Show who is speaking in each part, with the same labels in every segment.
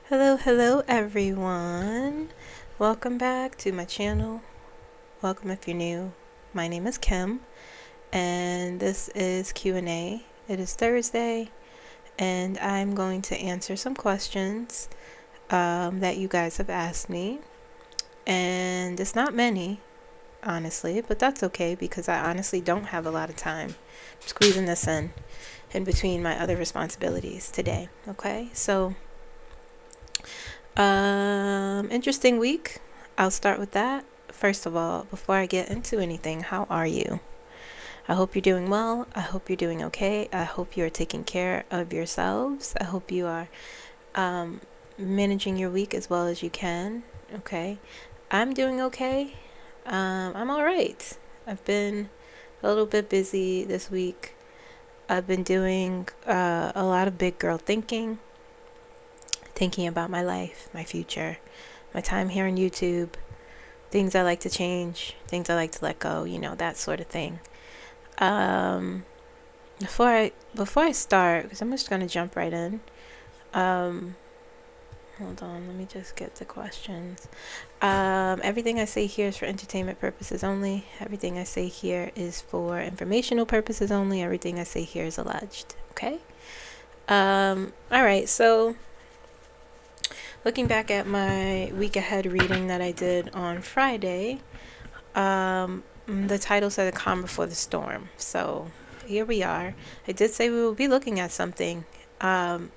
Speaker 1: Hello everyone. Welcome back to my channel. Welcome if you're new. My name is Kim and this is Q&A. It is Thursday and I'm going to answer some questions that you guys have asked me. And it's not many, honestly, but that's okay because I honestly don't have a lot of time. I'm squeezing this in between my other responsibilities today. Okay, so interesting week. I'll start with that. First of all, before I get into anything, how are you? I hope you're doing well. I hope you're doing okay. I hope you're taking care of yourselves. I hope you are managing your week as well as you can. Okay. I'm doing okay. I'm all right. I've been a little bit busy this week. I've been doing a lot of big girl thinking about my life, my future, my time here on YouTube, things I like to change, things I like to let go, that sort of thing. Before I start, because I'm just going to jump right in, hold on, let me just get the questions. Everything I say here is for entertainment purposes only. Everything I say here is for informational purposes only. Everything I say here is alleged, okay? All right, so looking back at my week ahead reading that I did on Friday, the title said "The Calm Before the Storm." So here we are. I did say we will be looking at something, and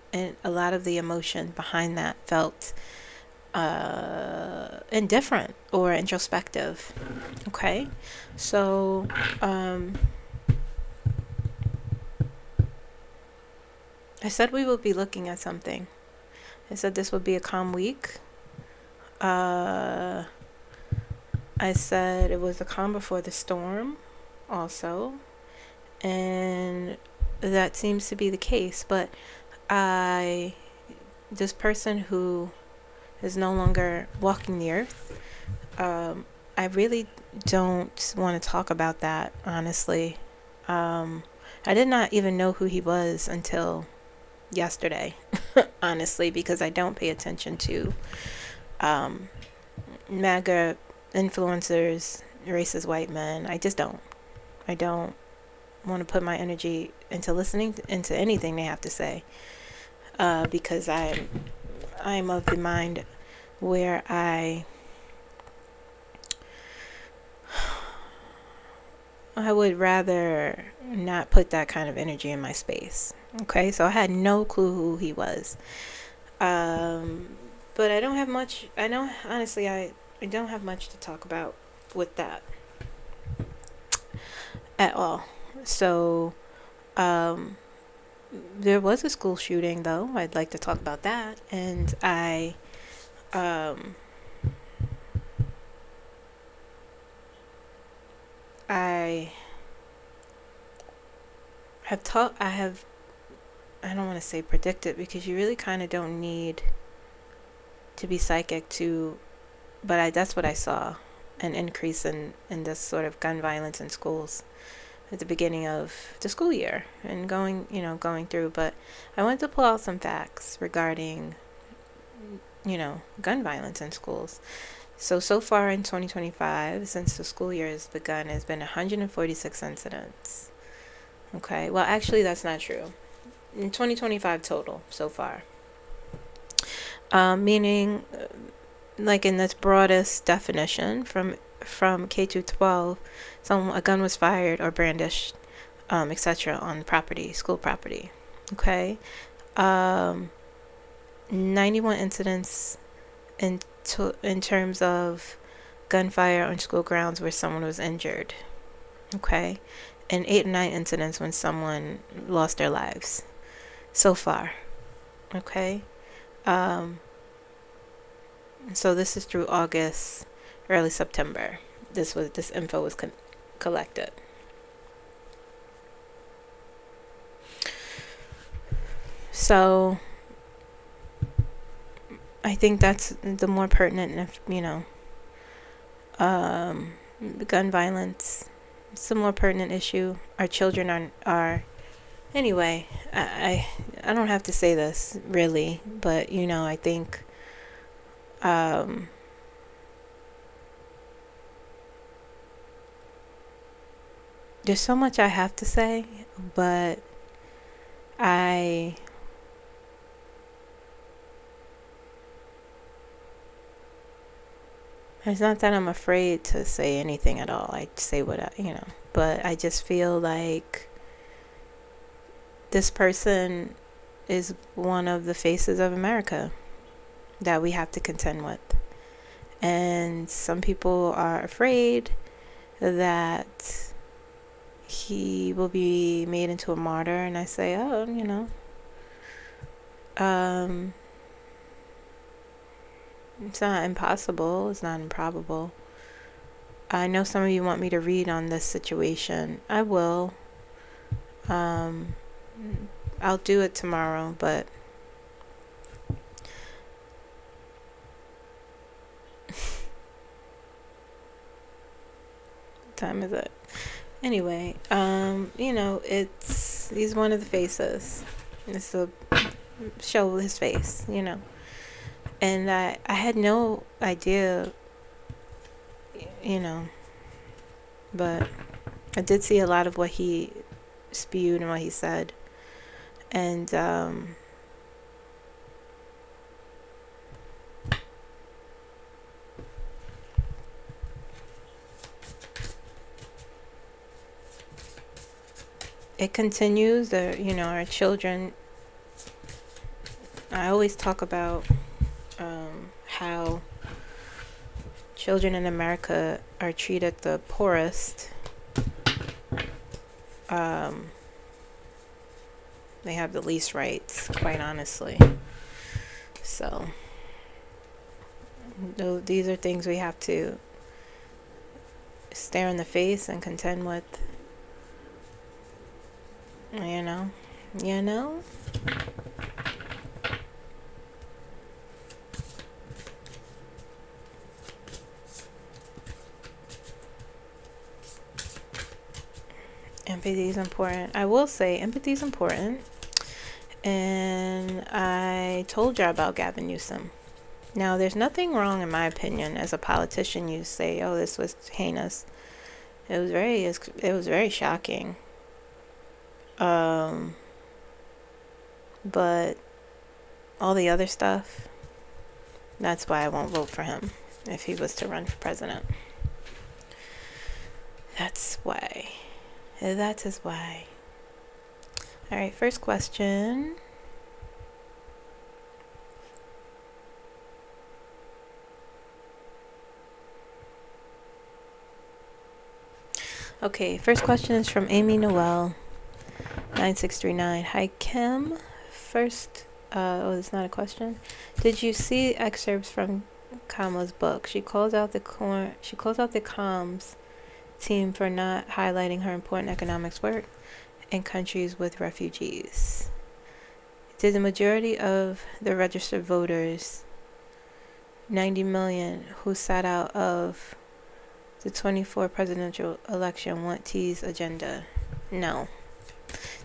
Speaker 1: a lot of the emotion behind that felt indifferent or introspective. Okay, so I said we will be looking at something. I said this would be a calm week. I said it was a calm before the storm also, and that seems to be the case. But this person who is no longer walking the earth, I really don't want to talk about that, honestly. I did not even know who he was until yesterday, honestly, because I don't pay attention to MAGA influencers, racist white men. I just don't. I don't want to put my energy into listening into anything they have to say, because I'm of the mind where I would rather not put that kind of energy in my space. Okay, so I had no clue who he was. But I don't have much. I know, honestly, I don't have much to talk about with that at all. So, there was a school shooting, though. I'd like to talk about that. And I I don't want to say predicted, because you really kind of don't need to be psychic to, but that's what I saw, an increase in this sort of gun violence in schools at the beginning of the school year and going through. But I wanted to pull out some facts regarding, gun violence in schools. So far in 2025, since the school year has begun, has been 146 incidents. Okay, well, actually, that's not true. In 2025 total so far. Meaning, like in this broadest definition, from K to 12, a gun was fired or brandished, etc. on property, school property. Okay, 91 incidents in terms of gunfire on school grounds where someone was injured. Okay, and 8 or 9 incidents when someone lost their lives so far. Okay, so this is through August, early September. This info was collected. So I think that's the more pertinent, gun violence. It's a more pertinent issue. Our children are anyway. I don't have to say this really, but I think there's so much I have to say, but it's not that I'm afraid to say anything at all. I say what but I just feel like this person is one of the faces of America that we have to contend with. And some people are afraid that he will be made into a martyr, and I say, it's not impossible, it's not improbable. I know some of you want me to read on this situation. I will. I'll do it tomorrow, but what time is it? Anyway, he's one of the faces. It's a show his face, and I had no idea, but I did see a lot of what he spewed and what he said, and it continues. Our children. I always talk about how children in America are treated the poorest. They have the least rights, quite honestly. So, these are things we have to stare in the face and contend with. Empathy is important. I will say empathy is important. And I told you about Gavin Newsom. Now, there's nothing wrong, in my opinion, as a politician. You say, "Oh, this was heinous." It was very shocking. But all the other stuff, that's why I won't vote for him if he was to run for president. That's why. That is why. All right, first question. Okay, first question is from Amy Noel, 9639. Hi, Kim. First, it's not a question. Did you see excerpts from Kamala's book? She calls out the comms team for not highlighting her important economics work in countries with refugees. Did the majority of the registered voters, 90 million, who sat out of the 24 presidential election, want T's agenda? No.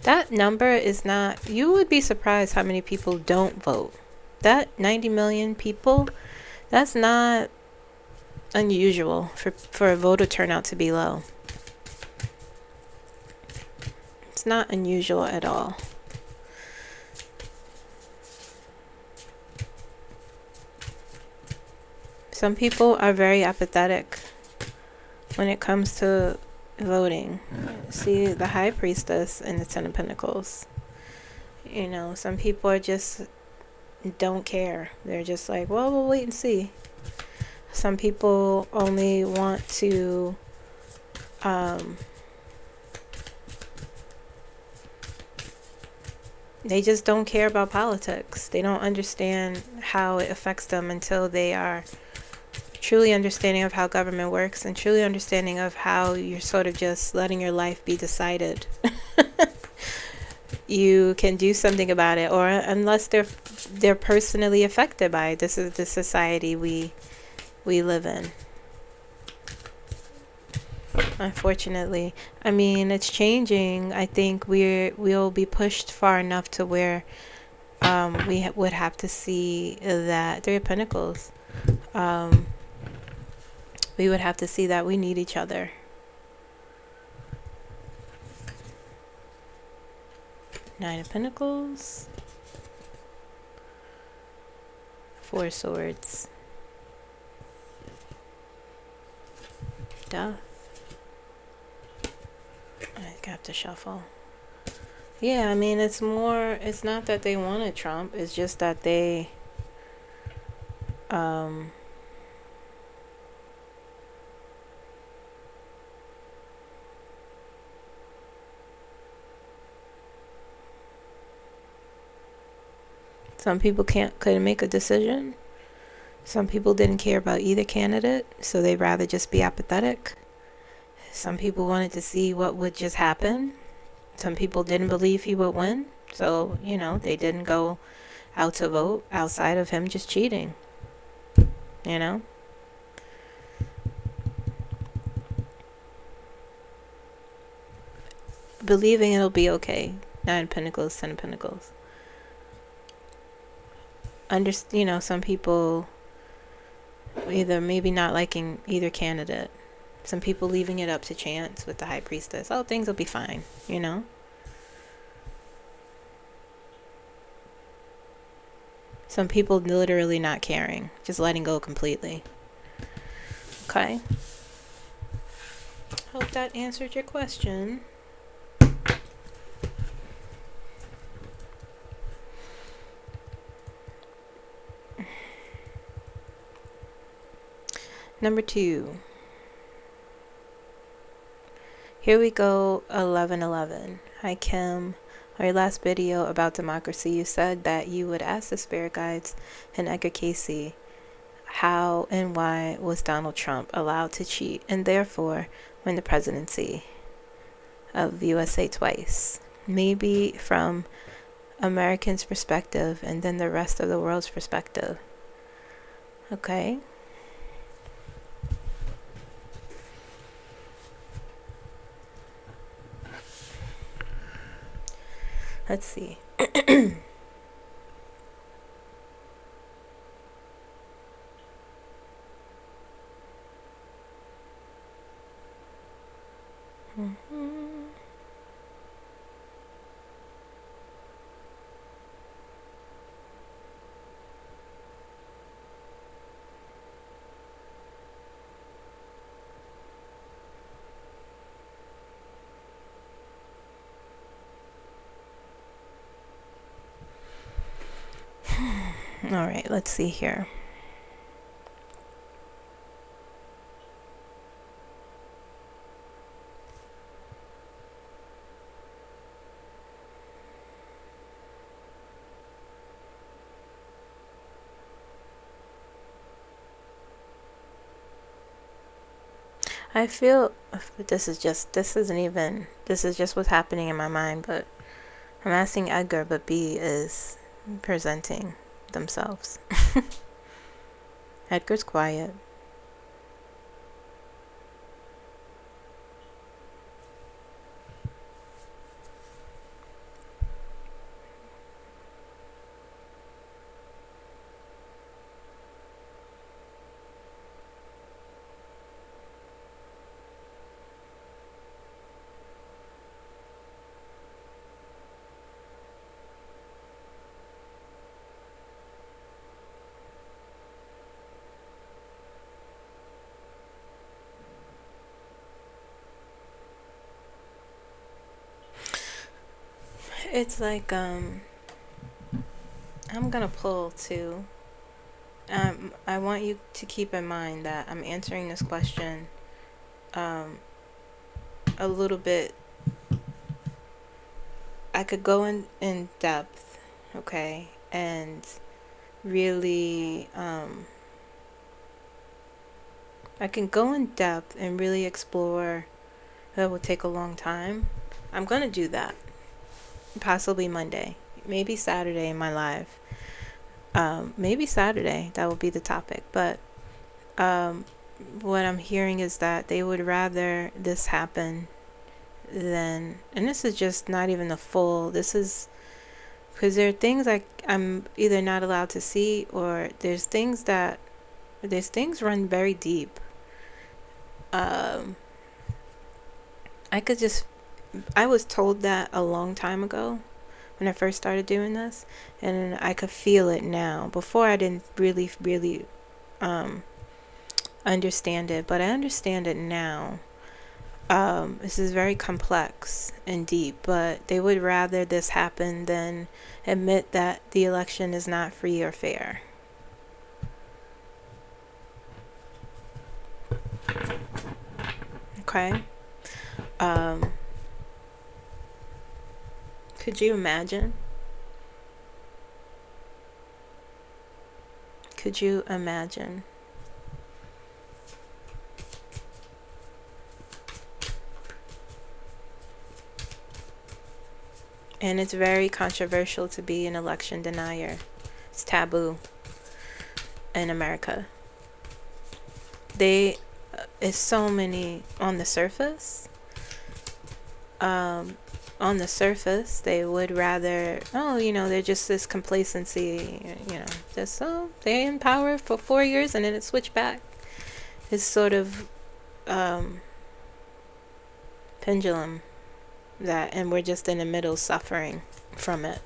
Speaker 1: That number is not... You would be surprised how many people don't vote. That 90 million people, that's not unusual for a voter turnout to be low. It's not unusual at all. Some people are very apathetic when it comes to voting. See the High Priestess in the Ten of Pentacles. Some people are just don't care. They're just like, well, we'll wait and see. Some people only want to they just don't care about politics. They don't understand how it affects them until they are truly understanding of how government works and truly understanding of how you're sort of just letting your life be decided. You can do something about it, or unless they're personally affected by it. This is the society we live in. Unfortunately, I mean, it's changing. I think we'll be pushed far enough to where We would have to see that Three of Pentacles. Um, we would have to see that we need each other. Nine of Pentacles. Four of Swords. Death. I have to shuffle. Yeah, I mean, it's not that they wanted Trump, it's just that they, some people couldn't make a decision. Some people didn't care about either candidate, so they'd rather just be apathetic. Some people wanted to see what would just happen. Some people didn't believe he would win, so, they didn't go out to vote outside of him just cheating. Believing it'll be okay. Nine of Pentacles, Ten of Pentacles. Some people either maybe not liking either candidate. Some people leaving it up to chance with the High Priestess. Oh, things will be fine, Some people literally not caring, just letting go completely. Okay. Hope that answered your question. Number 2. Here we go, 1111. Hi, Kim. On your last video about democracy, you said that you would ask the spirit guides and Edgar Casey how and why was Donald Trump allowed to cheat and therefore win the presidency of USA twice. Maybe from Americans' perspective and then the rest of the world's perspective. Okay. Let's see. All right, let's see here. I feel this is just what's happening in my mind, but I'm asking Edgar, but B is presenting themselves. Edgar's quiet. It's like I'm gonna pull too. I want you to keep in mind that I'm answering this question a little bit. I could go in depth, okay, and really I can go in depth and really explore. That would take a long time. I'm gonna do that. Possibly Monday, maybe Saturday in my live. Maybe Saturday, that will be the topic. But what I'm hearing is that they would rather this happen than, and this is just not even the full, this is Because there are things I'm either not allowed to see, or there's things run very deep. I was told that a long time ago when I first started doing this, and I could feel it now. Before, I didn't really understand it, but I understand it now. This is very complex and deep, but they would rather this happen than admit that the election is not free or fair. Okay? Could you imagine? Could you imagine? And it's very controversial to be an election denier. It's taboo in America. It's so many on the surface. On the surface, they would rather, they're just this complacency, just they're in power for 4 years and then it switched back. It's sort of pendulum and we're just in the middle suffering from it.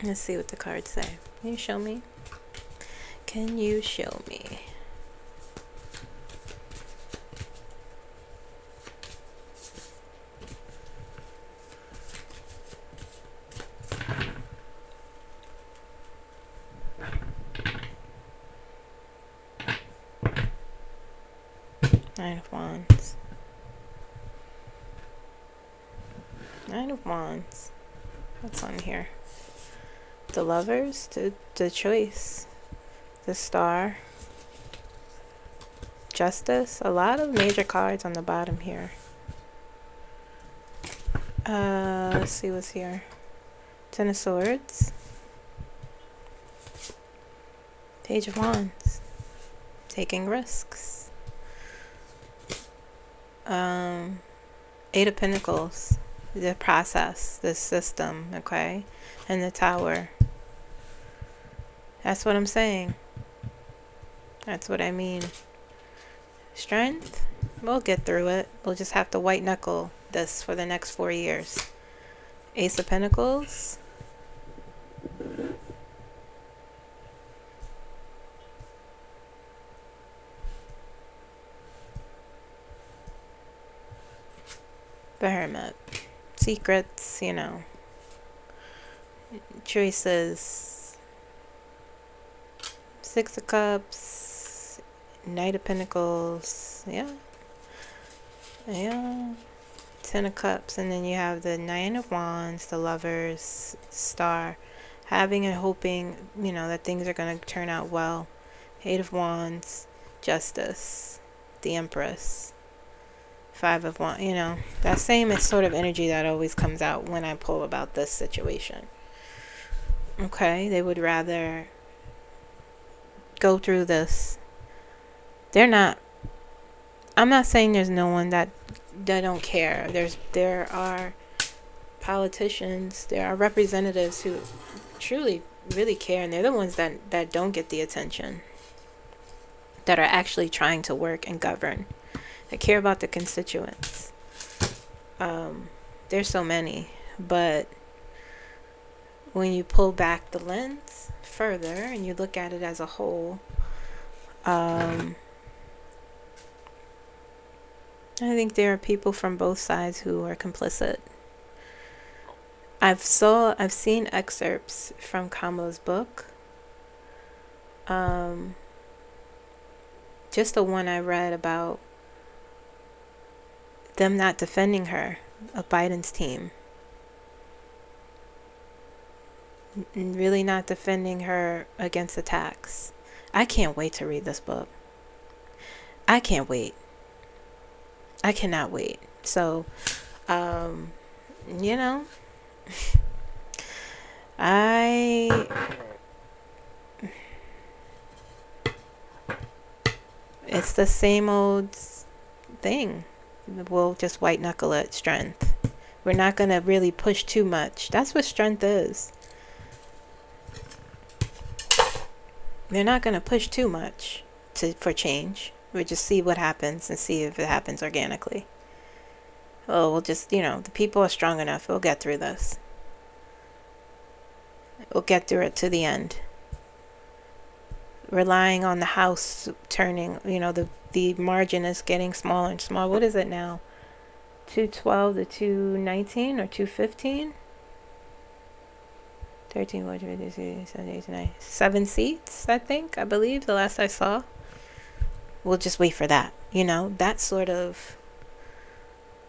Speaker 1: Let's see what the cards say. Can you show me? Can you show me? Nine of Wands. Nine of Wands. What's on here? The Lovers, the Choice, the Star, Justice. A lot of major cards on the bottom here. Let's see what's here. Ten of Swords, Page of Wands, taking risks. Eight of Pentacles, the process, the system, okay, and the Tower. That's what I'm saying. That's what I mean. Strength, we'll get through it. We'll just have to white knuckle this for the next 4 years. Ace of Pentacles. The Hermit. Secrets, choices. Six of Cups, Knight of Pentacles, yeah, Ten of Cups, and then you have the Nine of Wands, the Lovers, Star, having and hoping, that things are going to turn out well. Eight of Wands, Justice, the Empress, Five of Wands, that same is sort of energy that always comes out when I pull about this situation. Okay, they would rather go through this. I'm not saying there's no one that don't care. There are politicians, there are representatives who truly really care, and they're the ones that don't get the attention, that are actually trying to work and govern, that care about the constituents. There's so many, but when you pull back the lens further and you look at it as a whole, I think there are people from both sides who are complicit. I've seen excerpts from Kamala's book. Just the one I read about them not defending her, of Biden's team. Really not defending her against attacks. I can't wait to read this book. I can't wait. I cannot wait. So, It's the same old thing. We'll just white knuckle it. Strength. We're not going to really push too much. That's what strength is. They're not going to push too much for change. We'll just see what happens and see if it happens organically. Oh, we'll just, the people are strong enough. We'll get through this. We'll get through it to the end. Relying on the house turning, the margin is getting smaller and smaller. What is it now? 212 to 219 or 215? 13, 14, 15, 17, 18, 19. 7 seats, I believe, the last I saw. We'll just wait for that. That sort of...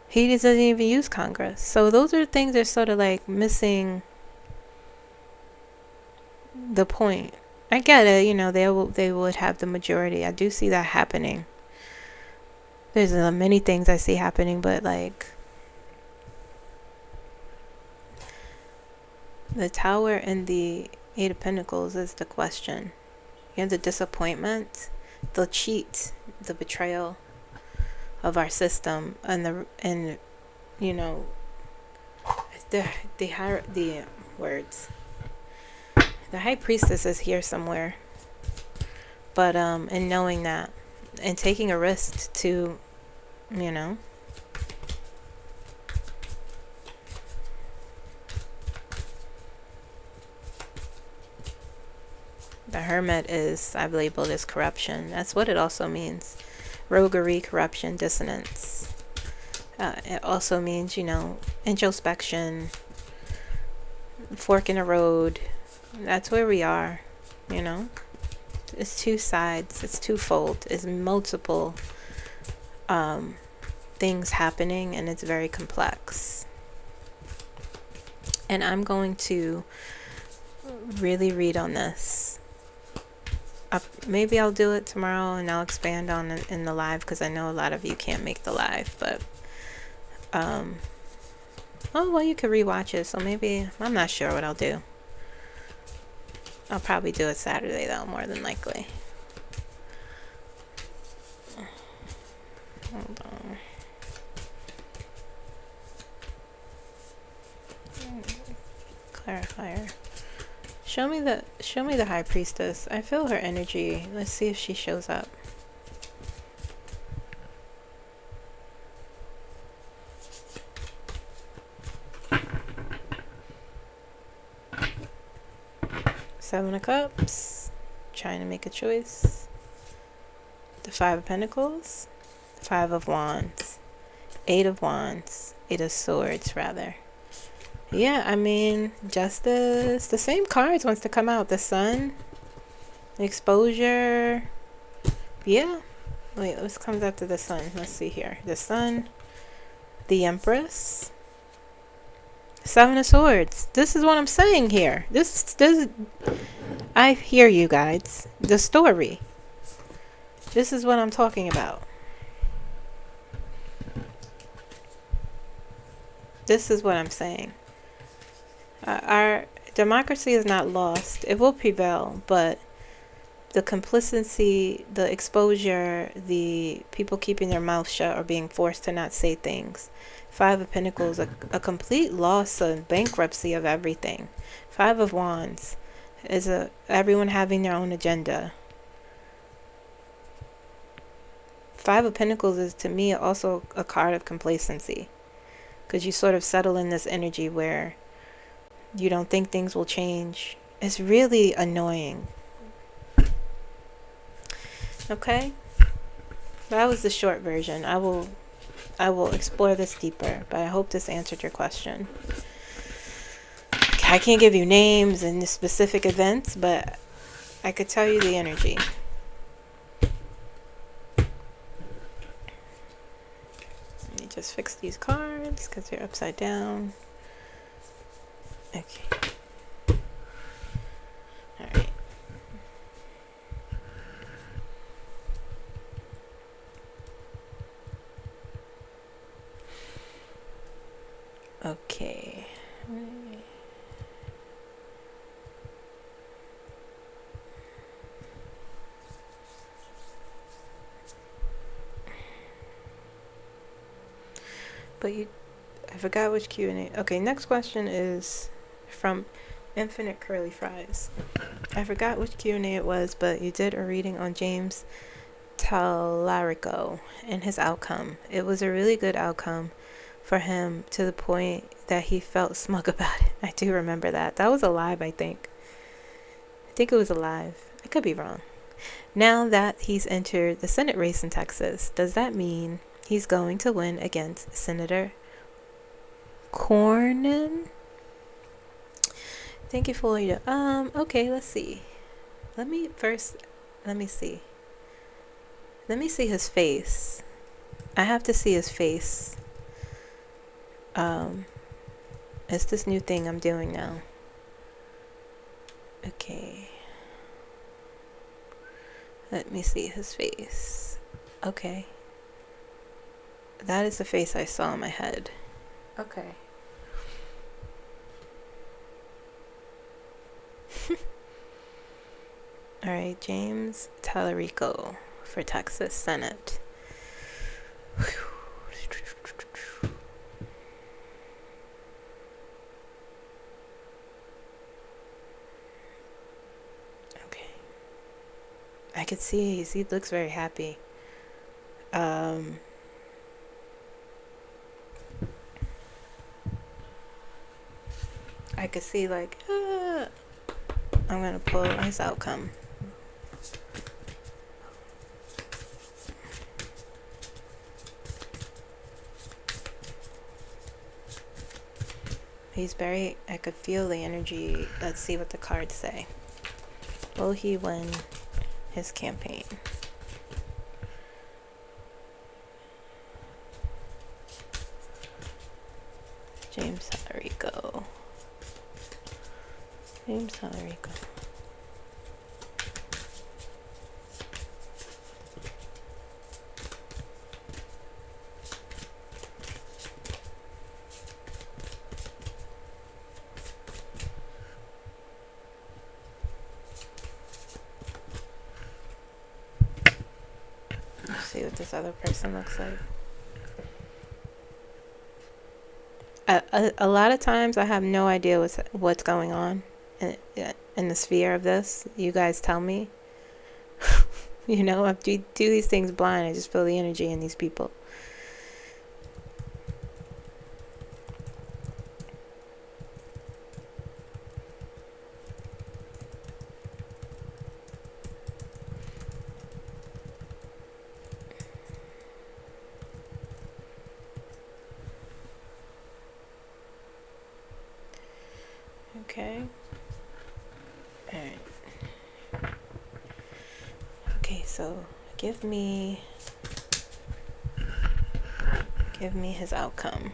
Speaker 1: He doesn't even use Congress. So those are things that are sort of like missing the point. I get it, they would have the majority. I do see that happening. There's many things I see happening, but like the Tower and the Eight of Pentacles is the question. The disappointment, the cheat, the betrayal of our system, and the words. The High Priestess is here somewhere, but and knowing that and taking a risk to, the Hermit is, I've labeled as corruption. That's what it also means. Roguery, corruption, dissonance. It also means, introspection, fork in the road. That's where we are, It's two sides. It's twofold. It's multiple things happening, and it's very complex. And I'm going to really read on this. Maybe I'll do it tomorrow, and I'll expand on it in the live, because I know a lot of you can't make the live, but you could rewatch it, so maybe, I'm not sure what I'll do. I'll probably do it Saturday, though, more than likely. Hold on. Clarifier. Show me the High Priestess. I feel her energy. Let's see if she shows up. Seven of Cups. Trying to make a choice. The Five of Pentacles. Five of Wands. Eight of Wands. Eight of Swords, rather. Yeah, I mean, Justice. The same cards wants to come out. The Sun. Exposure. Yeah. Wait, what comes after the Sun? Let's see here. The Sun. The Empress. Seven of Swords. This is what I'm saying here. This I hear you guys. The story. This is what I'm talking about. This is what I'm saying. Our democracy is not lost. It will prevail, but the complicity, the exposure, the people keeping their mouth shut or being forced to not say things. Five of Pentacles, a complete loss and bankruptcy of everything. Five of Wands is everyone having their own agenda. Five of Pentacles is, to me, also a card of complacency, because you sort of settle in this energy where you don't think things will change. It's really annoying. Okay, that was the short version. I will explore this deeper, but I hope this answered your question. I can't give you names and the specific events, but I could tell you the energy. Let me just fix these cards because they're upside down. Okay. All right. Okay. But I forgot which Q&A. Okay, next question is from Infinite Curly Fries. I forgot which Q&A it was, but you did a reading on James Talarico and his outcome. It was a really good outcome for him, to the point that he felt smug about it. I do remember that. That was a live, I think. I think it was a live. I could be wrong. Now that he's entered the Senate race in Texas, does that mean he's going to win against Senator Cornyn? Thank you for your okay, let's see. Let me see. Let me see his face. I have to see his face. It's this new thing I'm doing now. Okay. Let me see his face. Okay. That is the face I saw in my head. Okay. All right, James Talarico for Texas Senate. Okay. I could see he looks very happy. I could see like, I'm gonna pull his outcome. I could feel the energy. Let's see what the cards say. Will he win his campaign? James Talarico. James Talarico. Let's see what this other person looks like. A lot of times I have no idea what's going on in the sphere of this. You guys tell me. You know, I do these things blind. I just feel the energy in these people. Okay. All right. Okay, so give me his outcome.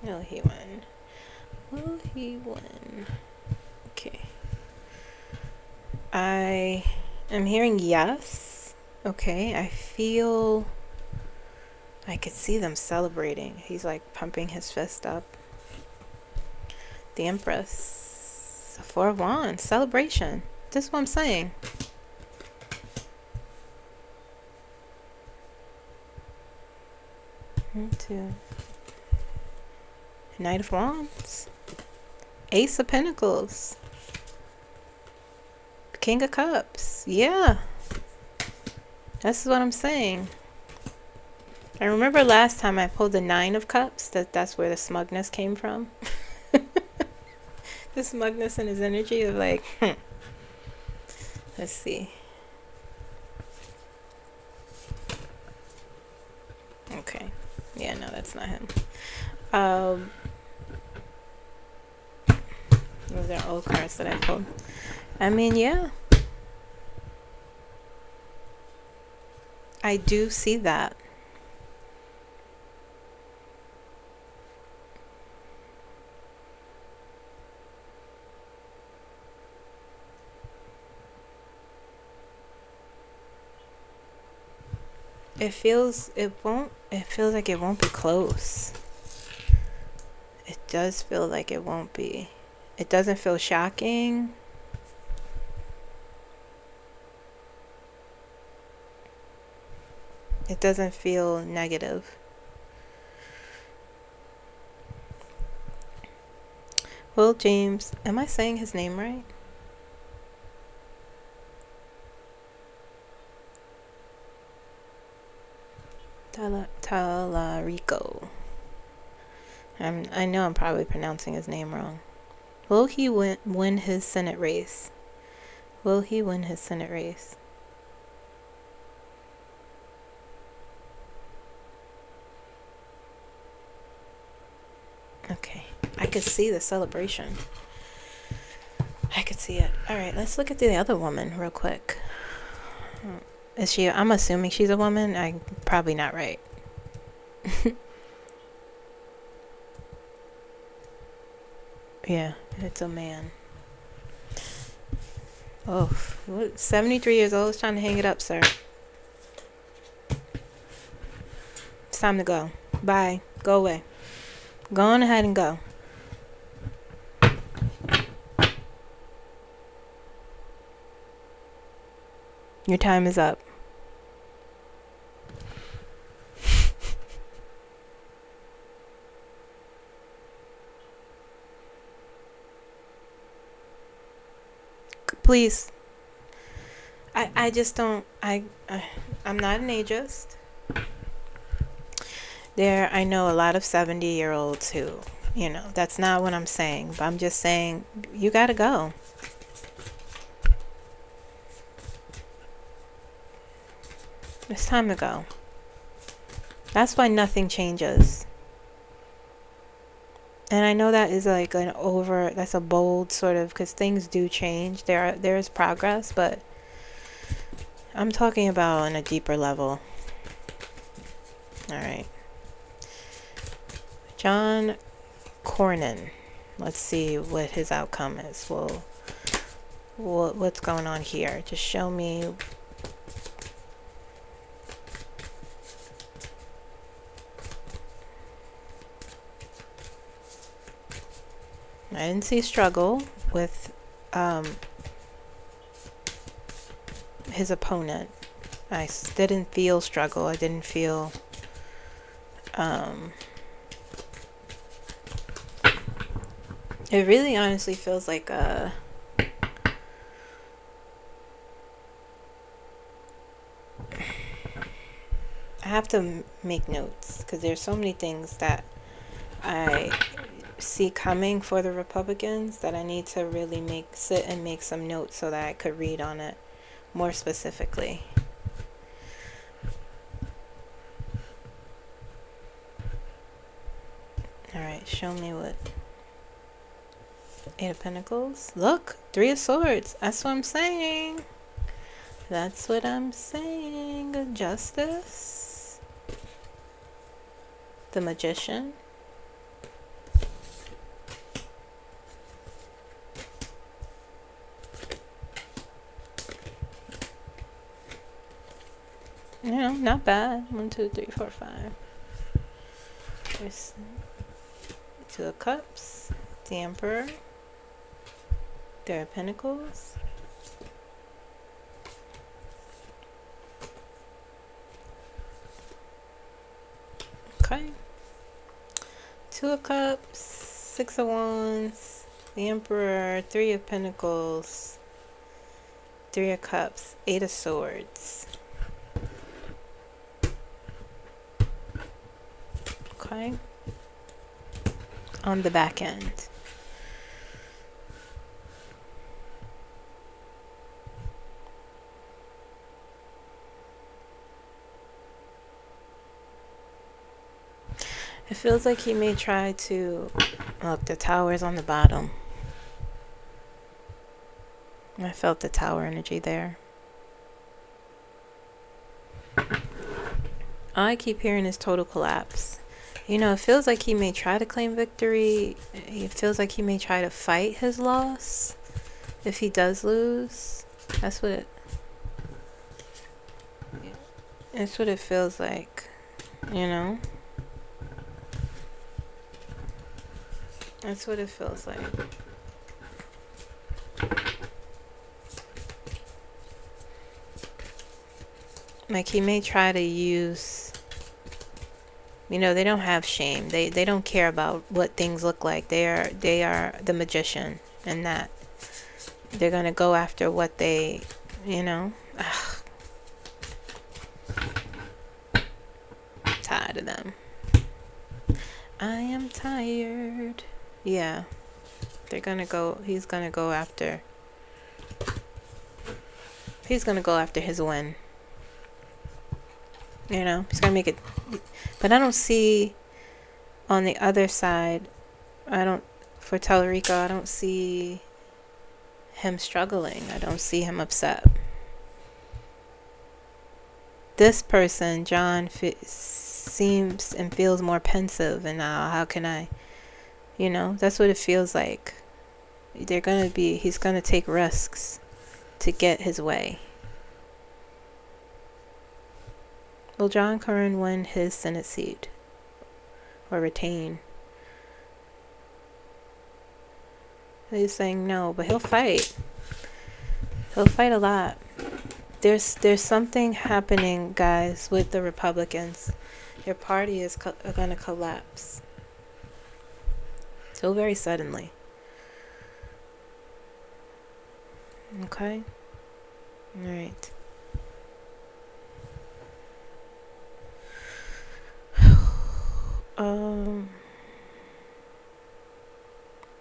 Speaker 1: Will he win? Will he win? Okay. I am hearing yes. Okay, I could see them celebrating. He's like pumping his fist up. The Empress. The Four of Wands. Celebration. This is what I'm saying. Two. Knight of Wands. Ace of Pentacles. King of Cups. Yeah. This is what I'm saying. I remember last time I pulled the Nine of Cups, that's where the smugness came from. The smugness in his energy of like, Let's see. Okay. Yeah, no, that's not him. Those are old cards that I pulled. I mean, yeah, I do see that. It feels like it won't be close. It does feel like it won't be. It doesn't feel shocking. It doesn't feel negative. Will James, am I saying his name right? Talarico. I know I'm probably pronouncing his name wrong. Will he win his Senate race? Will he win his Senate race? Okay. I could see the celebration. I could see it. All right, let's look at the other woman real quick. Is she? I'm assuming she's a woman. I'm probably not right. Yeah, it's a man. Oh, 73 years old. Is trying to hang it up, sir. It's time to go. Bye. Go away. Go on ahead and go. Your time is up. Please. I just don't. I'm not an ageist. I know a lot of 70-year-olds who, that's not what I'm saying. But I'm just saying, you gotta go. It's time to go. That's why nothing changes. And I know that is like that's a bold sort of, because things do change. There is progress, but I'm talking about on a deeper level. All right. John Cornyn. Let's see what his outcome is. Well, what's going on here? Just show me. I didn't see struggle with his opponent. I didn't feel struggle. I didn't feel it really honestly feels like I have to make notes because there's so many things that I see coming for the Republicans that I need to really sit and make some notes so that I could read on it more specifically. Alright, show me what. 8 of Pentacles. Look, 3 of Swords. That's what I'm saying. That's what I'm saying. Justice. The Magician. Not bad. 1, 2, 3, 4, 5. There's 2 of Cups. The Emperor. There are Pentacles. Okay. 2 of Cups. 6 of Wands. The Emperor. 3 of Pentacles. 3 of Cups. 8 of Swords. Okay. On the back end. It feels like he may try to... Look, the Tower's on the bottom. I felt the tower energy there. All I keep hearing is total collapse. You know, it feels like he may try to claim victory. It feels like he may try to fight his loss if he does lose. That's what it feels like, you know? That's what it feels like. Like he may try to use, you know, they don't have shame. They don't care about what things look like. They are the magician, and that they're gonna go after what they, you know. Ugh. Tired of them. I am tired. Yeah. They're gonna go, he's gonna go after his win. You know, he's gonna make it. But I don't see on the other side, for Tellurico, I don't see him struggling. I don't see him upset. This person, John, seems and feels more pensive, and now how can I, you know, that's what it feels like. He's gonna take risks to get his way. Will John Curran win his Senate seat or retain? He's saying no, but he'll fight. He'll fight a lot. There's something happening, guys, with the Republicans. Your party is going to collapse so very suddenly. Okay? All right.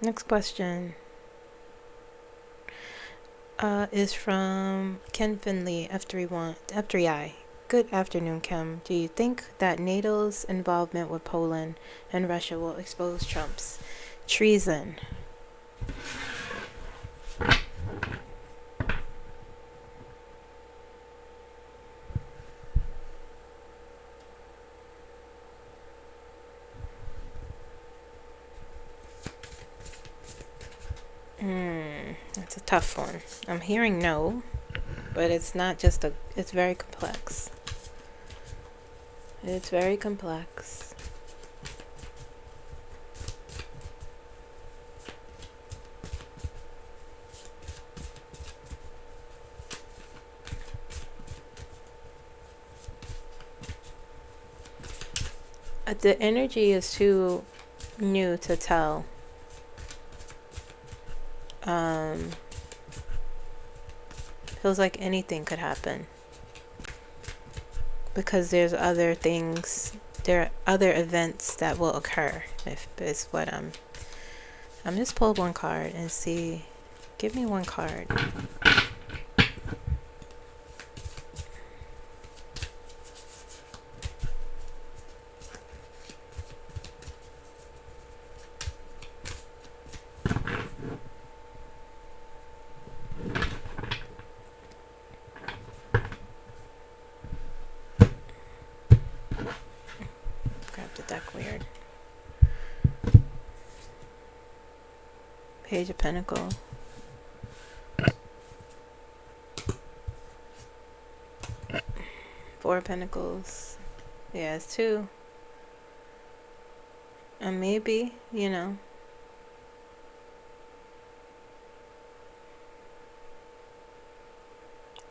Speaker 1: Next question is from Ken Finley, F3I. Good afternoon, Kim. Do you think that NATO's involvement with Poland and Russia will expose Trump's treason? That's a tough one. I'm hearing no, but it's not just it's very complex. It's very complex. The energy is too new to tell. Feels like anything could happen. Because there's other things, there are other events that will occur. If is what I'm just pull one card and see. Give me one card. Weird. Page of Pentacles. Four of Pentacles. Yeah, it's two. And maybe, you know.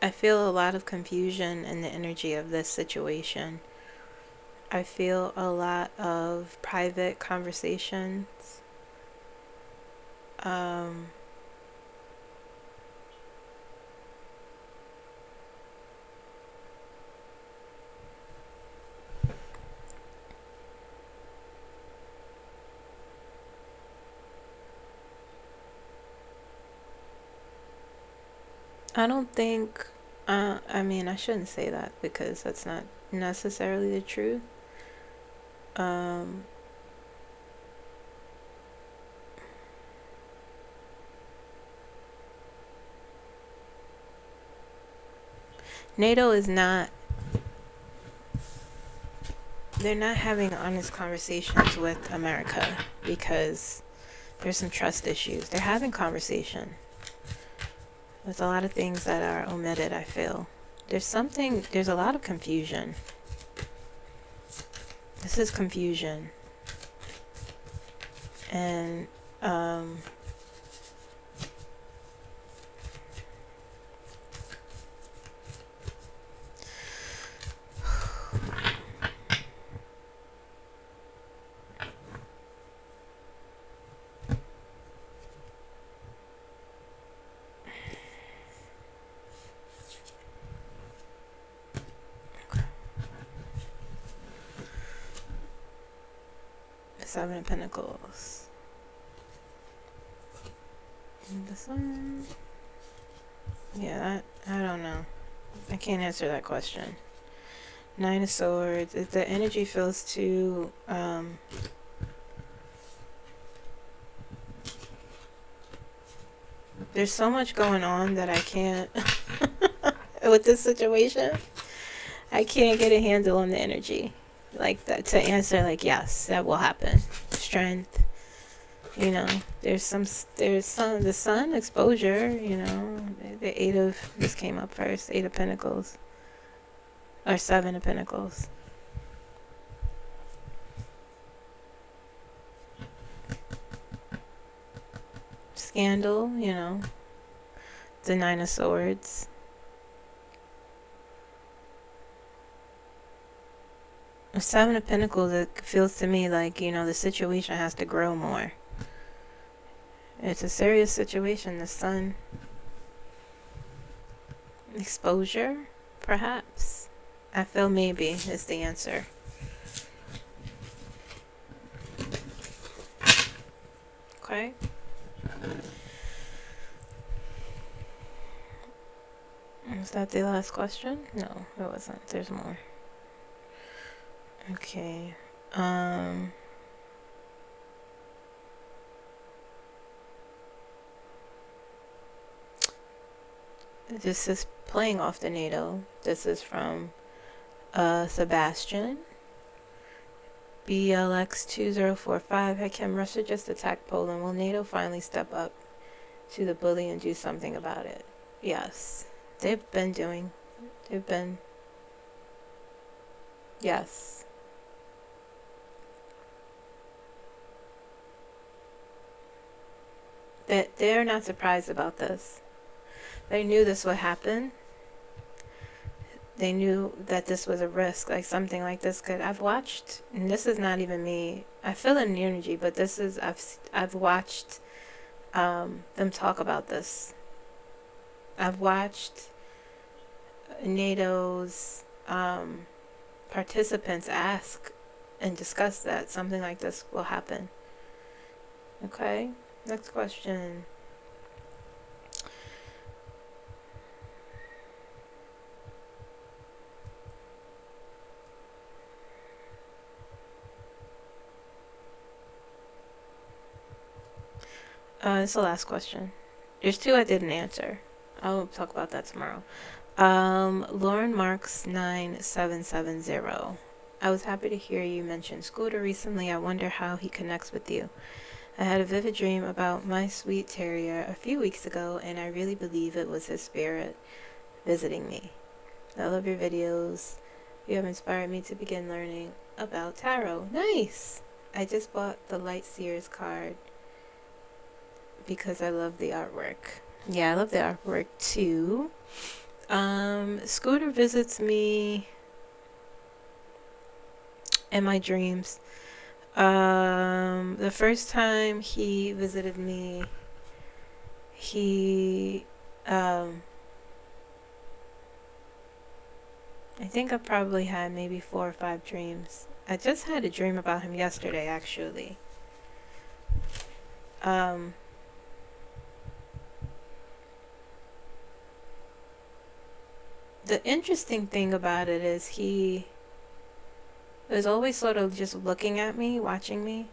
Speaker 1: I feel a lot of confusion in the energy of this situation. I feel a lot of private conversations. I don't think, I mean, I shouldn't say that because that's not necessarily the truth. NATO is not, they're not having honest conversations with America because there's some trust issues. They're having conversation. There's a lot of things that are omitted, I feel. There's a lot of confusion. This is confusion. And, the Seven of Pentacles. And the Sun. Yeah, I don't know. I can't answer that question. Nine of Swords. If the energy feels too, there's so much going on that I can't, with this situation, I can't get a handle on the energy. Like that to answer, like, yes, that will happen. Strength. You know, there's some, the Sun exposure, you know, the Eight of, this came up first, Eight of Pentacles. Or Seven of Pentacles. Scandal, you know. The Nine of Swords. The Seven of Pentacles, it feels to me like, you know, the situation has to grow more. It's a serious situation. The Sun. Exposure, perhaps. I feel maybe is the answer. Okay. Is that the last question? No, it wasn't. There's more. Okay. This is playing off the NATO. This is from Sebastian. BLX2045. Hi Kim, Russia just attacked Poland. Will NATO finally step up to the bully and do something about it? Yes. They've been. Yes. That they're not surprised about this. They knew this would happen. They knew that this was a risk, like something like this could. I've watched, and this is not even me. I feel an energy, but this is I've watched them talk about this. I've watched NATO's participants ask and discuss that something like this will happen. Okay, next question. It's the last question. There's two I didn't answer. I'll talk about that tomorrow. Lauren Marks 9770. I was happy to hear you mention Scooter recently. I wonder how he connects with you. I had a vivid dream about my sweet terrier a few weeks ago, and I really believe it was his spirit visiting me. I love your videos. You have inspired me to begin learning about tarot. Nice! I just bought the Light Seers card because I love the artwork. Yeah, I love the artwork too. Scooter visits me in my dreams. The first time he visited me, I think I probably had maybe 4 or 5 dreams. I just had a dream about him yesterday, actually. The interesting thing about it is he was always sort of just looking at me, watching me.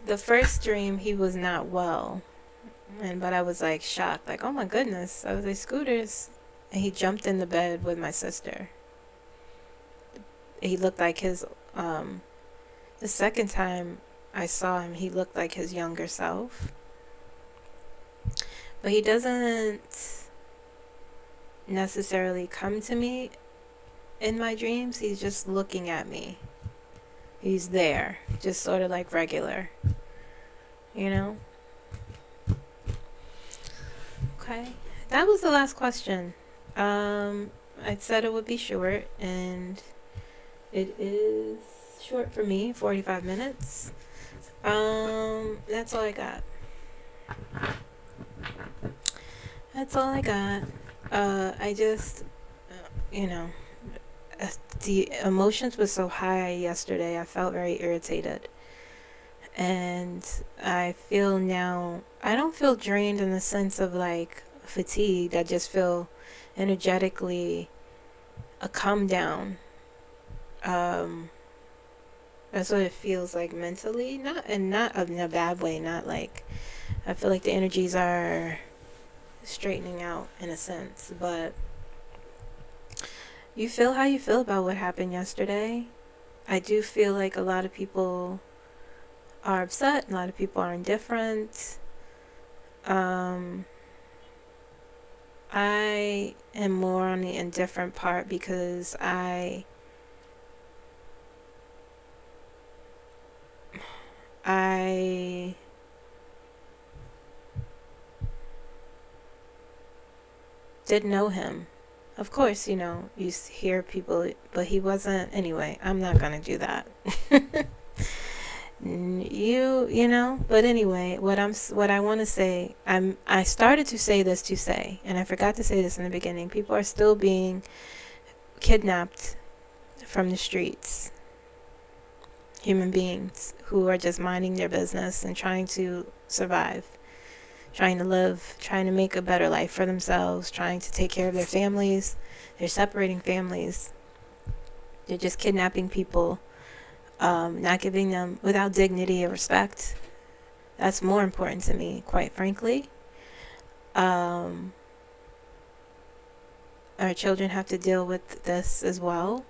Speaker 1: The first dream, he was not well. But I was like shocked, like, oh my goodness. I was like, Scooters. And he jumped in the bed with my sister. He looked like his, the second time I saw him, he looked like his younger self. But he doesn't necessarily come to me in my dreams. He's just looking at me. He's there, just sort of like regular, you know? Okay, that was the last question. I said it would be short, and it is short for me, 45 minutes. That's all I got. That's all I got. I just, you know, the emotions were so high yesterday. I felt very irritated. And I feel now, I don't feel drained in the sense of like fatigued. I just feel energetically a calm down. That's what it feels like mentally, not in a bad way, not like, I feel like the energies are straightening out in a sense, but you feel how you feel about what happened yesterday. I do feel like a lot of people are upset, a lot of people are indifferent. I am more on the indifferent part because I did know him. Of course, you know, you hear people, but he wasn't. Anyway, I'm not gonna do that. You know. But anyway, what I want to say, I started to say this to say, and I forgot to say this in the beginning. People are still being kidnapped from the streets. Human beings who are just minding their business and trying to survive, trying to live, trying to make a better life for themselves, trying to take care of their families. They're separating families. They're just kidnapping people, not giving them without dignity or respect. That's more important to me, quite frankly. Our children have to deal with this as well.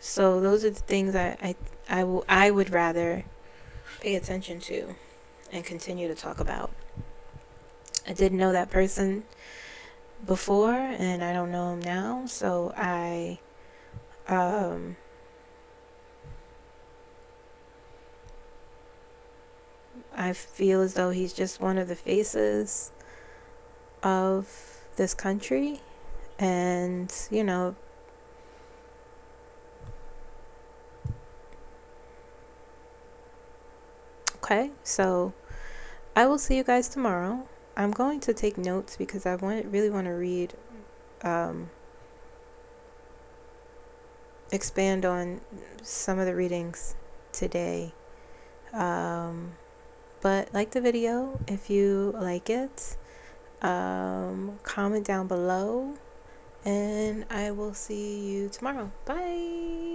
Speaker 1: So those are the things I would rather pay attention to and continue to talk about. I didn't know that person before, and I don't know him now, so I feel as though he's just one of the faces of this country, and you know, okay, so I will see you guys tomorrow. I'm going to take notes because I really want to read, expand on some of the readings today. But like the video if you like it. Comment down below, and I will see you tomorrow. Bye.